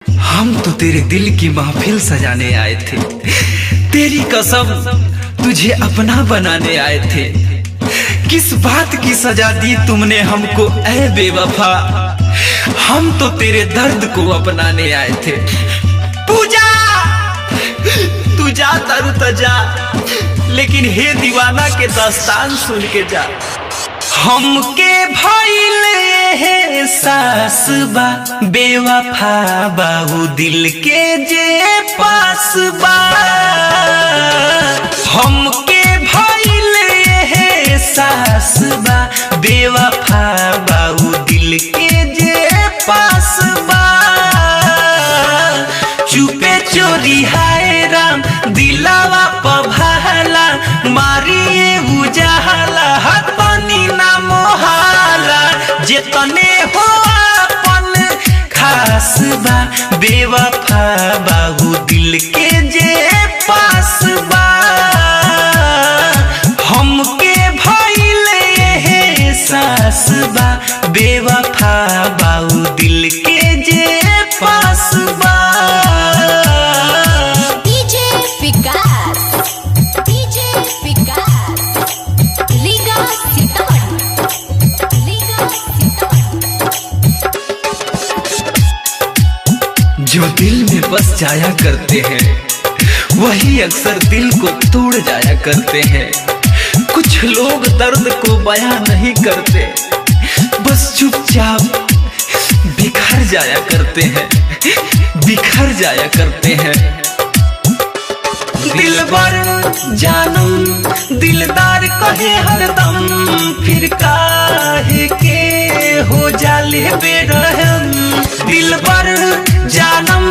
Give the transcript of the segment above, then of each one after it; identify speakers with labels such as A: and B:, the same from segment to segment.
A: हम तो तेरे दिल की महफिल सजाने आए थे, तेरी कसम तुझे अपना बनाने आए थे। किस बात की सजा दी तुमने हमको ऐ बेवफा, हम तो तेरे दर्द को अपनाने आए थे। पूजा तू जा तरु तजा, लेकिन हे दीवाना के दास्तान सुन के जा। हमके भइल एहसास बा बेवफा बाहू दिल के जे पास बा। हमके भइल एहसास बा बेवफा बाहू दिल के जे पास बा। चुपे चोरी हाय राम दिलावा पभाला, मारिए उजाला हतनी ना मोहाला। जेतने हो अपन खास बा बेवफा बाहू दिल के जे पास बा। हमके भइल एहसास बा बेवफा बाहू दिल के जे पास बा। जो दिल में बस जाया करते हैं वही अक्सर दिल को तोड़ जाया करते हैं। कुछ लोग दर्द को बयां नहीं करते, बस चुपचाप बिखर जाया करते हैं, बिखर जाया करते हैं। दिलबर जानम दिलदार कहे हरदम, फिर काहे के हो जाले बेरहम। दिलबर जानम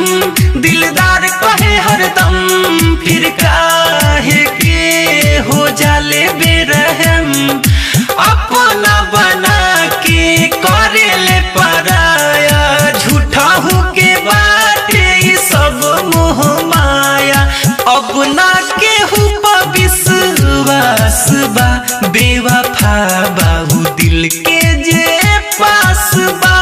A: दिलदार कहे हरदम, फिर काहे के हो जाले बेरहम। अपना बना के करेले पराया, झूठा हो के बाटे सब मोह माया। अब ना केहू पर विश्वास बा बेवफा बाहू दिल के जे पास बा।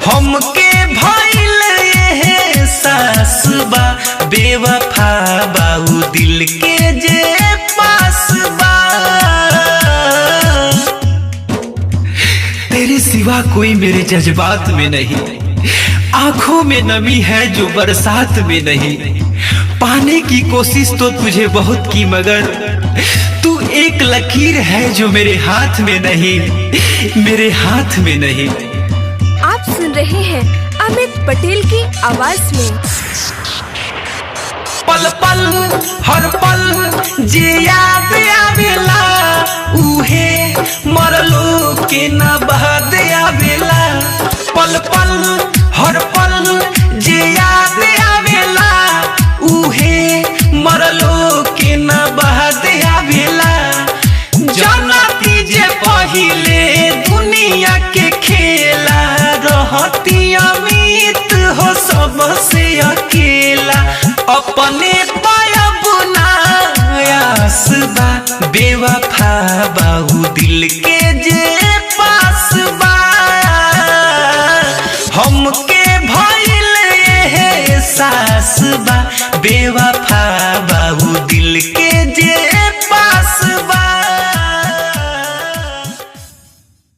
A: हमके भइल एहसास बा बेवफा बाहू दिल के जे पास बा। तेरे सिवा कोई मेरे जज्बात में नहीं, आंखों में नमी है जो बरसात में नहीं। पाने की कोशिश तो तुझे बहुत की, मगर तू एक लकीर है जो मेरे हाथ में नहीं, मेरे हाथ में नहीं।
B: आप सुन रहे हैं अमित पटेल की आवाज में।
A: पल पल हर पल जे याद आवेला, उहे मरलो के ना बहद आवेला। पल पल हर पल जे याद आवेला, उहे मरलो के ना बहद आवेला। जानती जे पहिले दुनिया के खेला, रहती अमित हो सबसे अकेला। अपने पायब नायास बा बेवफा बाहू दिल के